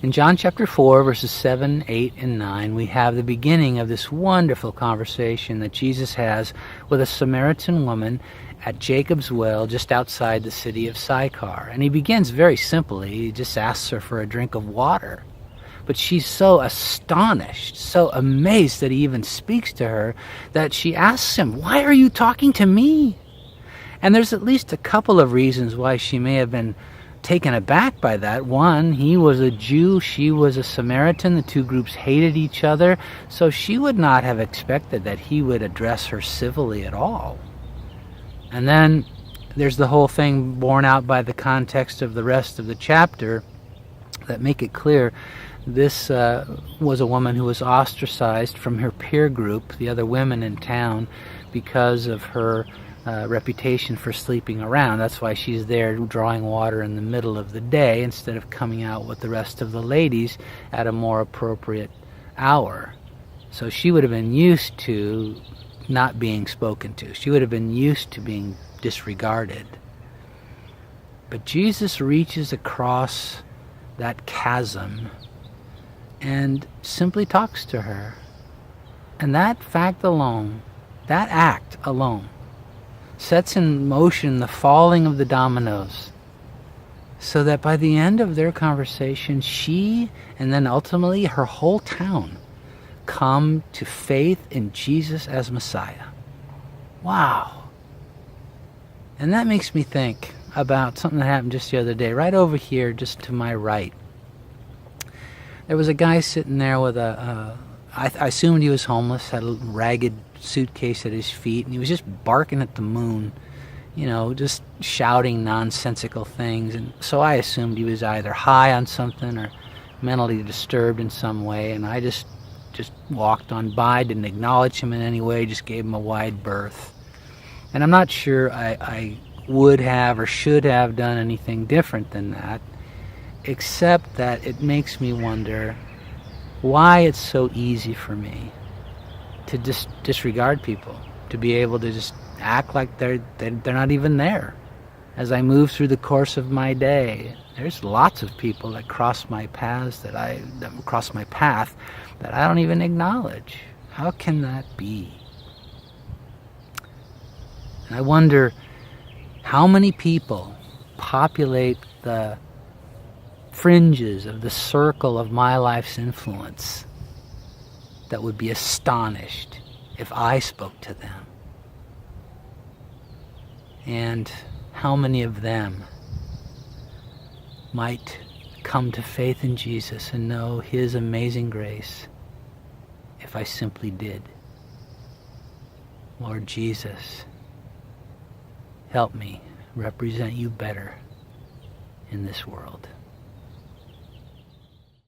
In John chapter 4, verses 7, 8, and 9, we have the beginning of this wonderful conversation that Jesus has with a Samaritan woman at Jacob's well just outside the city of Sycar. And he begins very simply. He just asks her for a drink of water. But she's so astonished, so amazed that he even speaks to her, that she asks him, "Why are you talking to me?" And there's at least a couple of reasons why she may have been taken aback by that. One, he was a Jew, she was a Samaritan. The two groups hated each other, so she would not have expected that he would address her civilly at all. And then there's the whole thing borne out by the context of the rest of the chapter that make it clear this was a woman who was ostracized from her peer group, the other women in town, because of her reputation for sleeping around. That's why she's there drawing water in the middle of the day instead of coming out with the rest of the ladies at a more appropriate hour. So she would have been used to not being spoken to. She would have been used to being disregarded. But Jesus reaches across that chasm and simply talks to her. And that fact alone, that act alone, sets in motion the falling of the dominoes, so that by the end of their conversation, she and then ultimately her whole town come to faith in Jesus as Messiah. Wow. And that makes me think about something that happened just the other day, right over here, just to my right. There was a guy sitting there with I assumed he was homeless, had a ragged suitcase at his feet, and he was just barking at the moon, just shouting nonsensical things. And so I assumed he was either high on something or mentally disturbed in some way, and I just walked on by, didn't acknowledge him in any way, just gave him a wide berth. And I'm not sure I would have or should have done anything different than that, except that it makes me wonder why it's so easy for me to disregard people, to be able to just act like they're not even there. As I move through the course of my day, there's lots of people that cross my path that I don't even acknowledge. How can that be? And I wonder how many people populate the fringes of the circle of my life's influence that would be astonished if I spoke to them. And how many of them might come to faith in Jesus and know His amazing grace if I simply did. Lord Jesus, help me represent You better in this world.